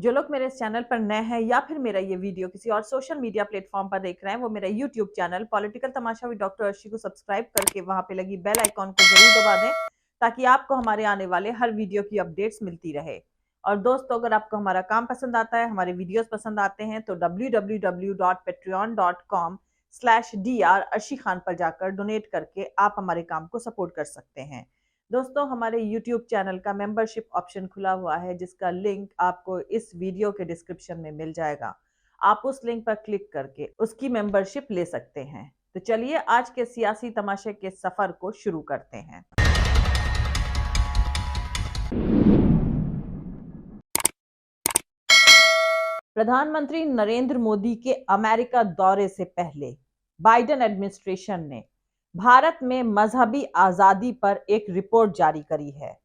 जो लोग मेरे इस चैनल पर नए हैं या फिर मेरा ये वीडियो किसी और सोशल मीडिया प्लेटफॉर्म पर देख रहे हैं, वो मेरा YouTube channel political Tamasha with doctor Arshi को सब्सक्राइब करके वहां पे लगी बेल आइकॉन को जरूर दबा दें, ताकि आपको हमारे आने वाले हर वीडियो की अपडेट्स मिलती रहे। और दोस्तों, अगर आपको हमारा काम पसंद आता है, हमारे वीडियोस पसंद आते हैं, तो www.patreon.com/dr अर्शी खान पर जाकर डोनेट करके आप हमारे काम को सपोर्ट कर सकते हैं। दोस्तों, हमारे YouTube चैनल का मेंबरशिप ऑप्शन खुला हुआ है, जिसका लिंक आपको इस वीडियो के डिस्क्रिप्शन में मिल जाएगा। आप उस लिंक पर क्लिक करके उसकी मेंबरशिप ले सकते हैं। तो चलिए आज के सियासी तमाशे के सफर को शुरू करते हैं। प्रधानमंत्री नरेंद्र मोदी के अमेरिका दौरे से पहले बाइडेन एडमिनिस्ट्रेशन ने भारत में मजहबी आजादी पर एक रिपोर्ट जारी करी है।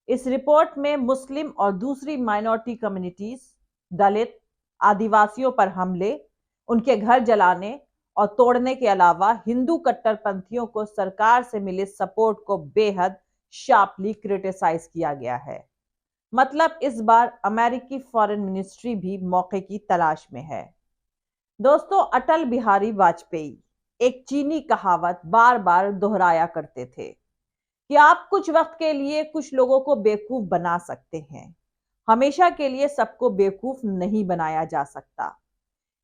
इस रिपोर्ट में मुस्लिम और दूसरी माइनॉरिटी कम्युनिटीज, दलित, आदिवासियों पर हमले, उनके घर जलाने और तोड़ने के अलावा हिंदू कट्टरपंथियों को सरकार से मिले सपोर्ट को बेहद शार्पली क्रिटिसाइज किया गया है। मतलब इस बार अमेरिकी फॉरेन मिनिस्ट्री भी मौके की तलाश में है। दोस्तों, अटल बिहारी वाजपेयी एक चीनी कहावत बार बार दोहराया करते थे कि आप कुछ वक्त के लिए कुछ लोगों को बेवकूफ बना सकते हैं, हमेशा के लिए सबको बेवकूफ नहीं बनाया जा सकता।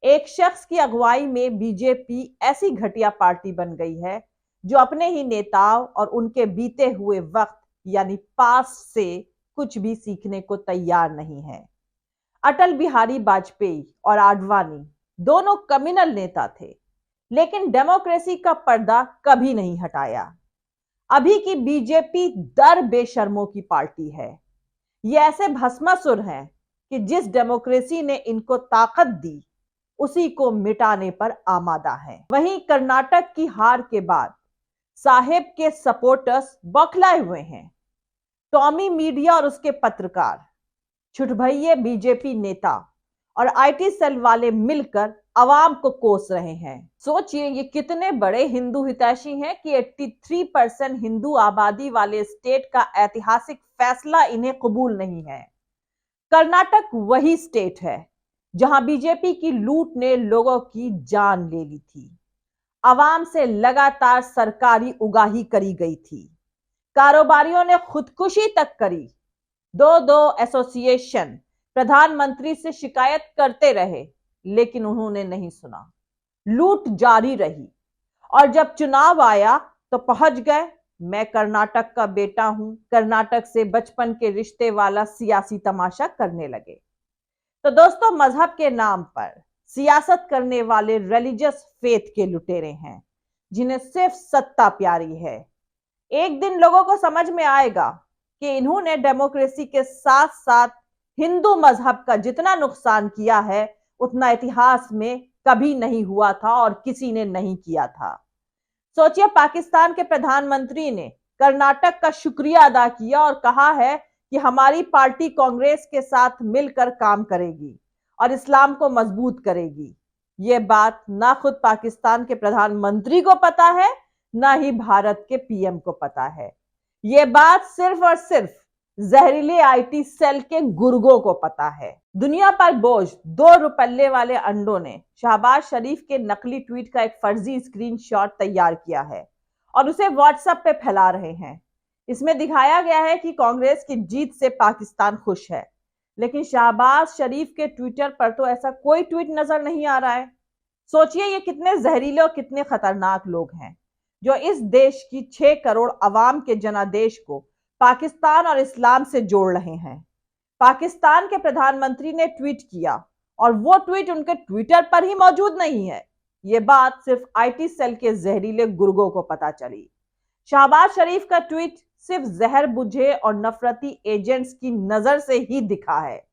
एक शख्स की अगुवाई में बीजेपी ऐसी घटिया पार्टी बन गई है जो अपने ही नेताओं और उनके बीते हुए वक्त यानी पास से कुछ भी सीखने को तैयार नहीं है। अटल बिहारी वाजपेयी और आडवाणी दोनों कम्युनल नेता थे, लेकिन डेमोक्रेसी का पर्दा कभी नहीं हटाया। अभी की बीजेपी दर बेशर्मों की पार्टी है। ये ऐसे भस्मासुर हैं कि जिस डेमोक्रेसी ने इनको ताकत दी, उसी को मिटाने पर आमादा है। वहीं कर्नाटक की हार के बाद साहेब के सपोर्टर्स बौखलाए हुए हैं। टॉमी मीडिया और उसके पत्रकार, छुटभइये बीजेपी नेता और आईटी सेल वाले मिलकर अवाम को कोस रहे हैं। सोचिए ये कितने बड़े हिंदू हितैषी हैं कि 83% हिंदू आबादी वाले स्टेट का ऐतिहासिक फैसला इन्हें कबूल नहीं है। कर्नाटक वही स्टेट है जहां बीजेपी की लूट ने लोगों की जान ले ली थी। अवाम से लगातार सरकारी उगाही करी गई थी। कारोबारियों ने खुदकुशी तक करी। दो एसोसिएशन प्रधानमंत्री से शिकायत करते रहे, लेकिन उन्होंने नहीं सुना। लूट जारी रही और जब चुनाव आया तो पहुंच गए, मैं कर्नाटक का बेटा हूं, कर्नाटक से बचपन के रिश्ते वाला सियासी तमाशा करने लगे। तो दोस्तों, मजहब के नाम पर सियासत करने वाले रिलीजियस फेथ के लुटेरे हैं, जिन्हें सिर्फ सत्ता प्यारी है। एक दिन लोगों को समझ में आएगा कि इन्होंने डेमोक्रेसी के साथ साथ हिंदू मजहब का जितना नुकसान किया है, उतना इतिहास में कभी नहीं हुआ था और किसी ने नहीं किया था। सोचिए, पाकिस्तान के प्रधानमंत्री ने कर्नाटक का शुक्रिया अदा किया और कहा है कि हमारी पार्टी कांग्रेस के साथ मिलकर काम करेगी और इस्लाम को मजबूत करेगी। ये बात ना खुद पाकिस्तान के प्रधानमंत्री को पता है, ना ही भारत के पीएम को पता है। ये बात सिर्फ और सिर्फ जहरीले आईटी सेल के गुर्गों को पता है। दुनिया पर बोझ 2 रुपये वाले अंडों ने शहबाज शरीफ के नकली ट्वीट का एक फर्जी स्क्रीनशॉट तैयार किया है और उसे व्हाट्सएप पे फैला रहे हैं। इसमें दिखाया गया है कि कांग्रेस की जीत से पाकिस्तान खुश है, लेकिन शहबाज शरीफ के ट्विटर पर तो ऐसा कोई ट्वीट नजर नहीं आ रहा है। सोचिए ये कितने जहरीले और कितने खतरनाक लोग हैं जो इस देश की 6 करोड़ अवाम के जनादेश को पाकिस्तान और इस्लाम से जोड़ रहे हैं। पाकिस्तान के प्रधानमंत्री ने ट्वीट किया और वो ट्वीट उनके ट्विटर पर ही मौजूद नहीं है। ये बात सिर्फ आईटी सेल के जहरीले गुर्गों को पता चली। शहबाज शरीफ का ट्वीट सिर्फ जहर बुझे और नफरती एजेंट्स की नजर से ही दिखा है।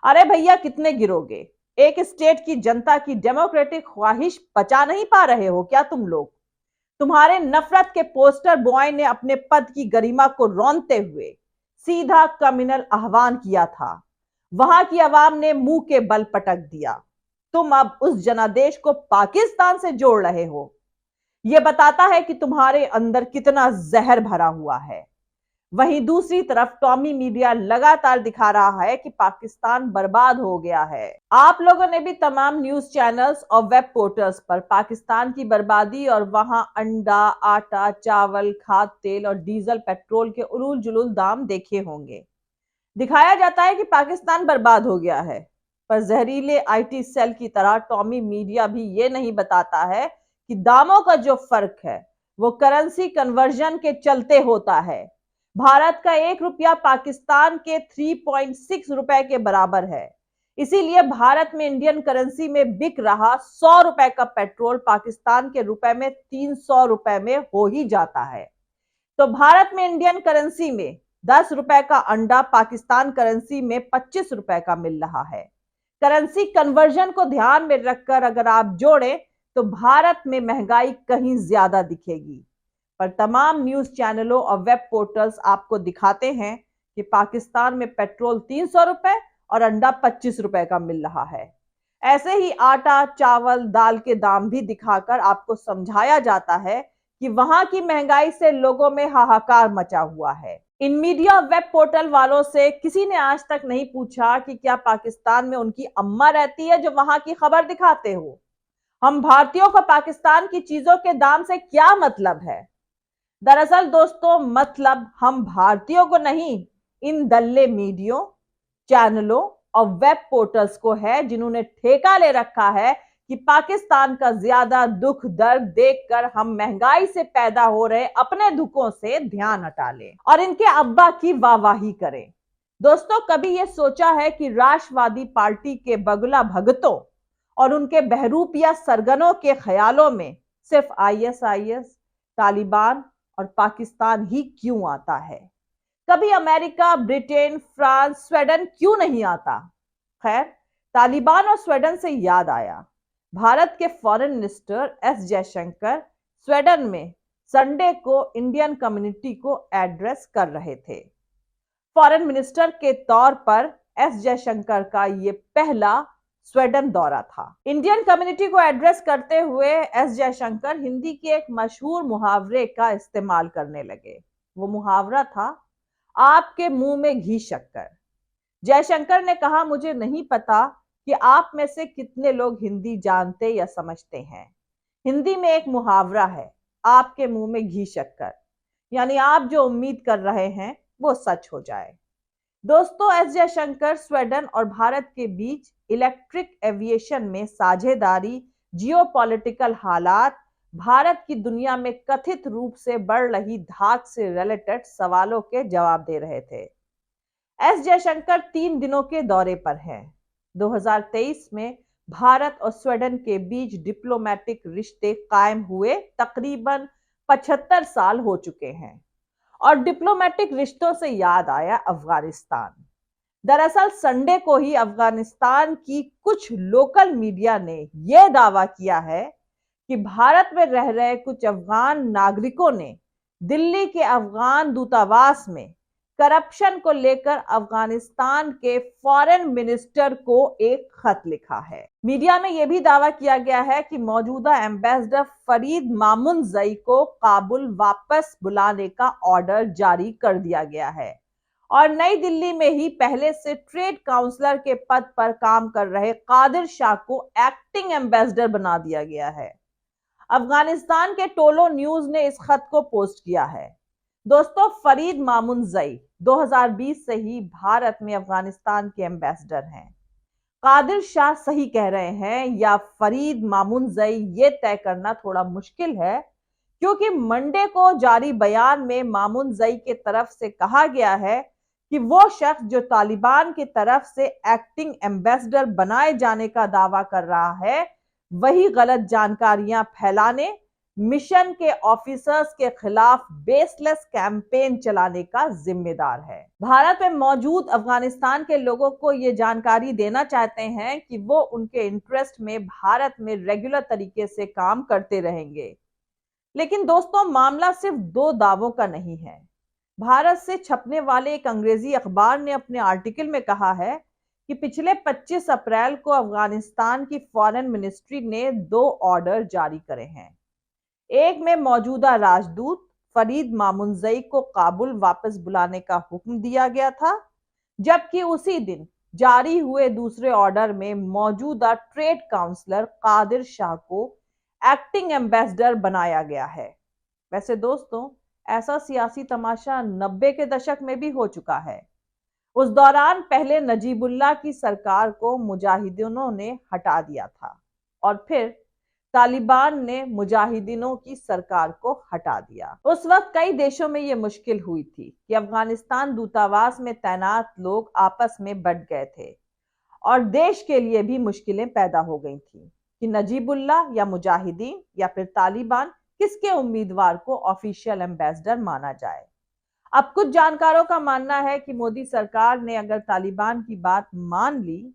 अरे भैया, कितने गिरोगे? एक स्टेट की जनता की डेमोक्रेटिक ख्वाहिश बचा नहीं पा रहे हो क्या तुम लोग? तुम्हारे नफरत के पोस्टर बॉय ने अपने पद की गरिमा को रौंदते हुए सीधा कम्युनल आह्वान किया था। वहां की आवाम ने मुंह के बल पटक दिया। तुम अब उस जनादेश को पाकिस्तान से जोड़ रहे हो। यह बताता है कि तुम्हारे अंदर कितना जहर भरा हुआ है। वहीं दूसरी तरफ टॉमी मीडिया लगातार दिखा रहा है कि पाकिस्तान बर्बाद हो गया है। आप लोगों ने भी तमाम न्यूज चैनल्स और वेब पोर्टल्स पर पाकिस्तान की बर्बादी और वहां अंडा, आटा, चावल, खाद्य तेल और डीजल पेट्रोल के उलूल जुलूल दाम देखे होंगे। दिखाया जाता है कि पाकिस्तान बर्बाद हो गया है, पर जहरीले आईटी सेल की तरह टॉमी मीडिया भी ये नहीं बताता है कि दामों का जो फर्क है वो करेंसी कन्वर्जन के चलते होता है। भारत का 1 रुपया पाकिस्तान के 3.6 रुपए के बराबर है। इसीलिए भारत में इंडियन करेंसी में बिक रहा 100 रुपए का पेट्रोल पाकिस्तान के रुपए में 300 रुपए में हो ही जाता है। तो भारत में इंडियन करेंसी में 10 रुपए का अंडा पाकिस्तान करेंसी में 25 रुपए का मिल रहा है। करेंसी कन्वर्जन को ध्यान में रखकर अगर आप जोड़ें तो भारत में महंगाई कहीं ज्यादा दिखेगी, पर तमाम न्यूज चैनलों और वेब पोर्टल्स आपको दिखाते हैं कि पाकिस्तान में पेट्रोल 300 रुपए और अंडा 25 रुपए का मिल रहा है। ऐसे ही आटा, चावल, दाल के दाम भी दिखाकर आपको समझाया जाता है कि वहां की महंगाई से लोगों में हाहाकार मचा हुआ है। इन मीडिया वेब पोर्टल वालों से किसी ने आज तक नहीं पूछा कि क्या पाकिस्तान में उनकी अम्मा रहती है जो वहां की खबर दिखाते हो। हम भारतीयों को पाकिस्तान की चीजों के दाम से क्या मतलब है? दरअसल दोस्तों, मतलब हम भारतीयों को नहीं, इन दल्ले मीडिया चैनलों और वेब पोर्टल्स को है जिन्होंने ठेका ले रखा है कि पाकिस्तान का ज्यादा दुख दर्द देखकर हम महंगाई से पैदा हो रहे अपने दुखों से ध्यान हटा लें और इनके अब्बा की वाहवाही करें। दोस्तों, कभी ये सोचा है कि राष्ट्रवादी पार्टी के बगुला भगतों और उनके बहरूपिया सरगनों के ख्यालों में सिर्फ आईएसआईएस, तालिबान और पाकिस्तान ही क्यों आता है? कभी अमेरिका, ब्रिटेन, फ्रांस, स्वीडन क्यों नहीं आता? खैर, तालिबान और स्वीडन से याद आया, भारत के foreign minister S Jaishankar Sweden में संडे को इंडियन कम्युनिटी को एड्रेस कर रहे थे। फॉरेन मिनिस्टर के तौर पर एस जयशंकर का यह पहला स्वीडन दौरा था। इंडियन कम्युनिटी को एड्रेस करते हुए एस जयशंकर हिंदी के एक मशहूर मुहावरे का इस्तेमाल करने लगे। वो मुहावरा था, आपके मुंह में घी शक्कर। जयशंकर ने कहा, मुझे नहीं पता कि आप में से कितने लोग हिंदी जानते या समझते हैं। हिंदी में एक मुहावरा है, आपके मुंह में घी शक्कर, यानी आप जो उम्मीद कर रहे हैं वो सच हो जाए। दोस्तों, एस जयशंकर स्वीडन और भारत के बीच इलेक्ट्रिक एविएशन में साझेदारी, जियोपॉलिटिकल हालात, भारत की दुनिया में कथित रूप से बढ़ रही धाक से रिलेटेड सवालों के जवाब दे रहे थे। एस जयशंकर 3 दिनों के दौरे पर हैं। 2023 में भारत और स्वीडन के बीच डिप्लोमेटिक रिश्ते कायम हुए तकरीबन 75 साल हो चुके हैं। और डिप्लोमेटिक रिश्तों से याद आया अफगानिस्तान। दरअसल संडे को ही अफगानिस्तान की कुछ लोकल मीडिया ने यह दावा किया है कि भारत में रह रहे कुछ अफगान नागरिकों ने दिल्ली के अफगान दूतावास में करप्शन को लेकर अफगानिस्तान के फॉरेन मिनिस्टर को एक खत लिखा है। मीडिया में यह भी दावा किया गया है कि मौजूदा एम्बेसडर फरीद मामुनजई को काबुल वापस बुलाने का ऑर्डर जारी कर दिया गया है और नई दिल्ली में ही पहले से ट्रेड काउंसलर के पद पर काम कर रहे कादिर शाह को एक्टिंग एम्बेसडर बना दिया गया है। अफगानिस्तान के टोलो न्यूज ने इस खत को पोस्ट किया है। दोस्तों, फरीद मामुनजई 2020 से ही भारत में अफगानिस्तान के एम्बेसडर हैं। कादिर शाह सही कह रहे हैं या फरीद मामुनजई, ये तय करना थोड़ा मुश्किल है, क्योंकि मंडे को जारी बयान में मामुनजई के तरफ से कहा गया है कि वो शख्स जो तालिबान की तरफ से एक्टिंग एम्बेसडर बनाए जाने का दावा कर रहा है, वही गलत जानकारियां फैलाने, मिशन के ऑफिसर्स के खिलाफ बेसलेस कैंपेन चलाने का जिम्मेदार है। भारत में मौजूद अफगानिस्तान के लोगों को ये जानकारी देना चाहते हैं कि वो उनके इंटरेस्ट में भारत में रेगुलर तरीके से काम करते रहेंगे। लेकिन दोस्तों, मामला सिर्फ 2 दावों का नहीं है। भारत से छपने वाले एक अंग्रेजी अखबार ने अपने आर्टिकल में कहा है कि पिछले 25 अप्रैल को अफगानिस्तान की फॉरेन मिनिस्ट्री ने 2 ऑर्डर जारी करे हैं। एक में मौजूदा राजदूत फरीद मामुनजई को काबुल वापस बुलाने का हुक्म दिया गया था, जबकि उसी दिन जारी हुए दूसरे ऑर्डर में मौजूदा ट्रेड काउंसलर कादिर शाह को एक्टिंग एम्बेसडर बनाया गया है। वैसे दोस्तों, ऐसा सियासी तमाशा 90 के दशक में भी हो चुका है। उस दौरान पहले नजीबुल्लाह की सरकार को मुजाहिदीनों ने हटा दिया था और फिर तालिबान ने मुजाहिदीनों की सरकार को हटा दिया। उस वक्त कई देशों में यह मुश्किल हुई थी कि अफगानिस्तान दूतावास में तैनात लोग आपस में बंट गए थे और देश के लिए भी मुश्किलें पैदा हो गई थी कि नजीबुल्लाह या मुजाहिदीन या फिर तालिबान किसके उम्मीदवार को ऑफिशियल एम्बेसडर माना जाए। अब कुछ जानकारों का मानना है कि मोदी सरकार ने अगर तालिबान की बात मान ली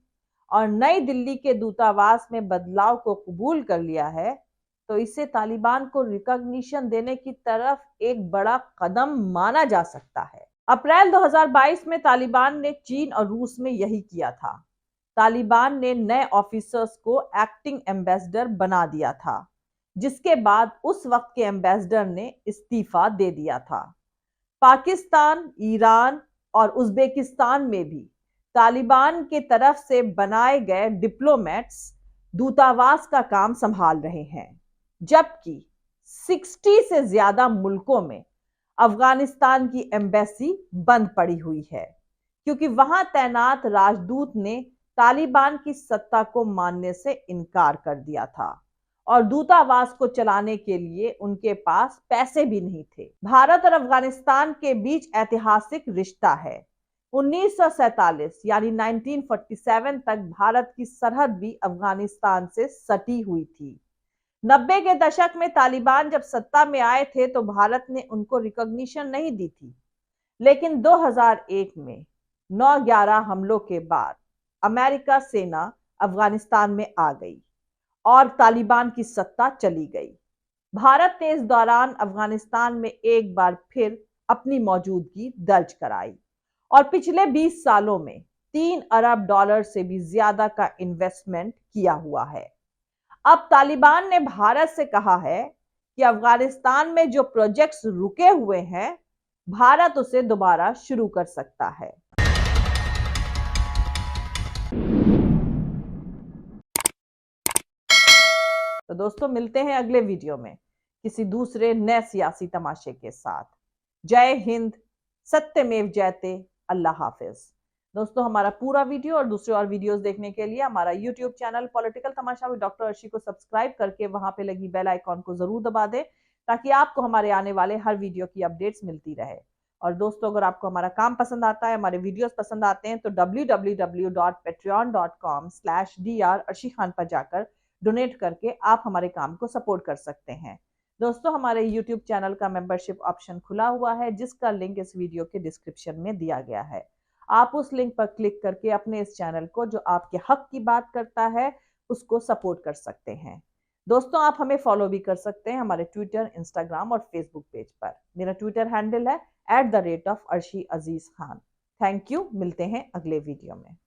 और नई दिल्ली के दूतावास में बदलाव को कबूल कर लिया है, तो इसे तालिबान को रिकॉग्निशन देने की तरफ एक बड़ा कदम माना जा सकता है। अप्रैल 2022 में तालिबान ने चीन और रूस में यही किया था। तालिबान ने नए ऑफिसर्स को एक्टिंग एम्बेसडर बना दिया था, जिसके बाद उस वक्त के एम्बेसडर ने इस्तीफा दे दिया था। पाकिस्तान, ईरान और उज्बेकिस्तान में भी तालिबान के तरफ से बनाए गए डिप्लोमेट्स दूतावास का काम संभाल रहे हैं, जबकि 60 से ज्यादा मुल्कों में अफगानिस्तान की एम्बेसी बंद पड़ी हुई है, क्योंकि वहां तैनात राजदूत ने तालिबान की सत्ता को मानने से इनकार कर दिया था और दूतावास को चलाने के लिए उनके पास पैसे भी नहीं थे। भारत और अफगानिस्तान के बीच ऐतिहासिक रिश्ता है। 1947 यानी 1947 तक भारत की सरहद भी अफगानिस्तान से सटी हुई थी। 90 के दशक में तालिबान जब सत्ता में आए थे तो भारत ने उनको रिकॉग्निशन नहीं दी थी, लेकिन 2001 में 9/11 हमलों के बाद अमेरिका सेना अफगानिस्तान में आ गई और तालिबान की सत्ता चली गई। भारत ने इस दौरान अफगानिस्तान में एक बार फिर अपनी मौजूदगी दर्ज कराई और पिछले 20 सालों में $3 अरब से भी ज्यादा का इन्वेस्टमेंट किया हुआ है। अब तालिबान ने भारत से कहा है कि अफगानिस्तान में जो प्रोजेक्ट्स रुके हुए हैं, भारत उसे दोबारा शुरू कर सकता है। तो दोस्तों, मिलते हैं अगले वीडियो में किसी दूसरे नए सियासी तमाशे के साथ। जय हिंद, सत्यमेव जयते, अल्लाह हाफिज। दोस्तों, हमारा पूरा वीडियो और दूसरे और वीडियोस देखने के लिए हमारा YouTube channel political Tamasha with doctor Arshi को सब्सक्राइब करके वहां पे लगी बेल आइकॉन को जरूर दबा दें, ताकि आपको हमारे आने वाले हर वीडियो की अपडेट्स मिलती रहे। और दोस्तों, अगर आपको हमारा काम पसंद आता है, हमारे वीडियोस पसंद आते हैं, तो www.patreon.com/dr अर्शी खान पर जाकर डोनेट करके आप हमारे काम को सपोर्ट कर सकते हैं। दोस्तों, हमारे YouTube चैनल का मेंबरशिप ऑप्शन खुला हुआ है, जिसका लिंक इस वीडियो के डिस्क्रिप्शन में दिया गया है। आप उस लिंक पर क्लिक करके अपने इस चैनल को, जो आपके हक की बात करता है, उसको सपोर्ट कर सकते हैं। दोस्तों, आप हमें फॉलो भी कर सकते हैं हमारे ट्विटर, इंस्टाग्राम और फेसबुक पेज पर। मेरा ट्विटर हैंडल है @arshi_aziz khan। Thank you. मिलते हैं अगले वीडियो में।